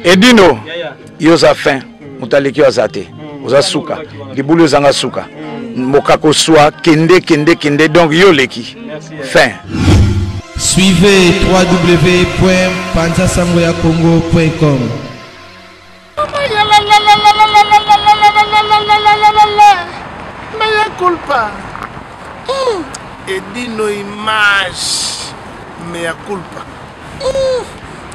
Edino, yoza fin, mutaleki wazate, oza suka, libulu zanga suka, mokako soa, kende, donc yoleki, fin. Suivez www.panzasangoyakongo.com. Mea culpa. Edino image. Mea culpa.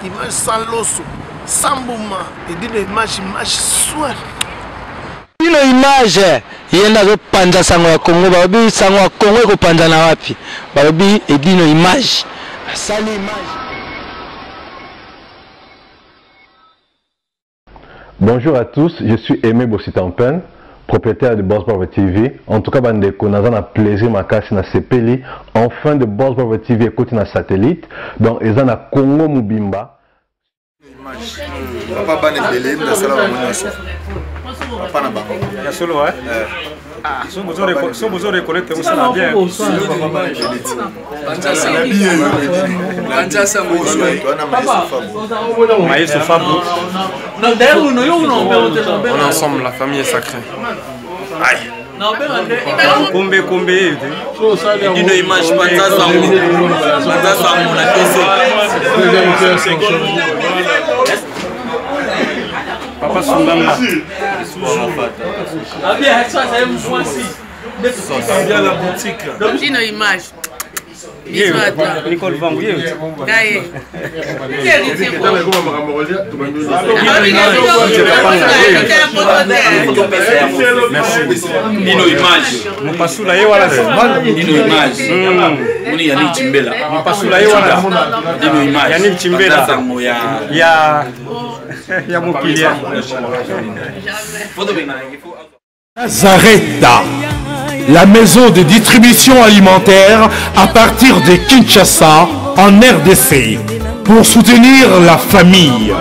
Image sans loso, sans bouma. Edino image soin. Edino image. Yenda zo panza sango ya Kongo. Babi sango ya Kongo eko panza na wapi. Babi Edino image. Sali image. Bonjour à tous, je suis Aimé Bossitampen, propriétaire de Boss Brother TV. En tout cas, bandeko, nous avons un plaisir makasi na sepeli. Enfin de Boss Brother TV écoute na satellite. Donc, ils ont na Congo Mubimba. Papa bane belé na sala ba mona so. Papa na bango. Ya solo ouais. Ah, so vous aurez collecté ça bien. Papa bane belé. Banja sa mo so na Maïs Fabou. On est ensemble, la famille est sacrée. Aïe. Combé. Edino image Panza Sango na PC. Papa Sundanga. Bien la boutique. Edino image. Nicole Van Gogh. Merci. Dino image. Mopasula ye wala. Dino image. Muni Yannick Chimbela. Mopasula ye wala. Dino image. Yannick Chimbela. Ya mokilia. Nazareta, la maison de distribution alimentaire à partir de Kinshasa en RDC pour soutenir la famille.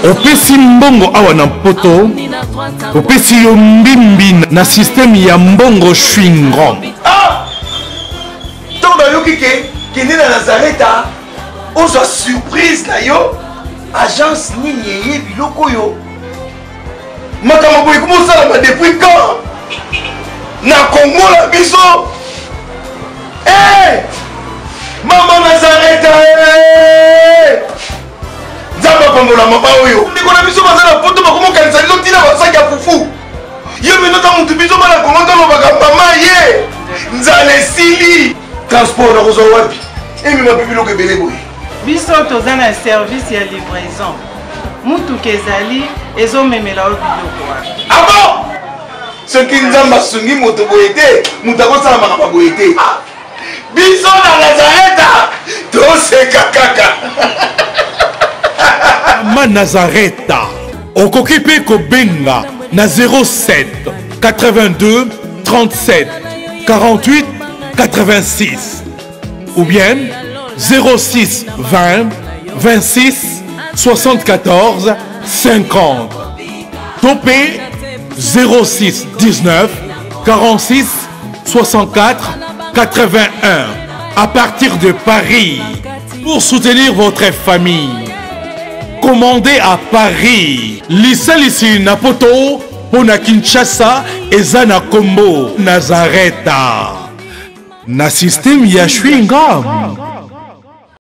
Opesi mbongo awa na poto, opesi yo mbimbi na système ya mbongo chewing-gum. Ah! Donc na yo kike kende na Nazareta, ozo surprise na yo agence nini ye biloko yo. Makambo boy comment ça va depuis quand? Na Congo la biso. Eh! Maman Nazareta. Nzamba pambola mama oyo. Ndiko na biso bazala poto bakoma kanisa lizo tina basaki ya fufu. Yo minota mutu biso bana Congo tano bakamba ye. Nzale sili. Transport na kozo wapi? Emi mapibilo ke bele boy. Biso toza na service ya livraison. Mutu kezali ezomemela biloko wa. Ah bon? Ce qui nous a massungé moto boyete, mutako sala makaba boyete. Biso na Nazareta, to se kakaka. Ma Nazareta, okokipe ko benga na 07 82 37 48 86 ou bien 06 20 26 74 50. Topé 06 19 46 64 81 à partir de Paris. Pour soutenir votre famille, commandez à Paris. Lisalisi Napoto, Pona Kinshasa et Zana Kombo Nazareta. Na système ya chewing-gum.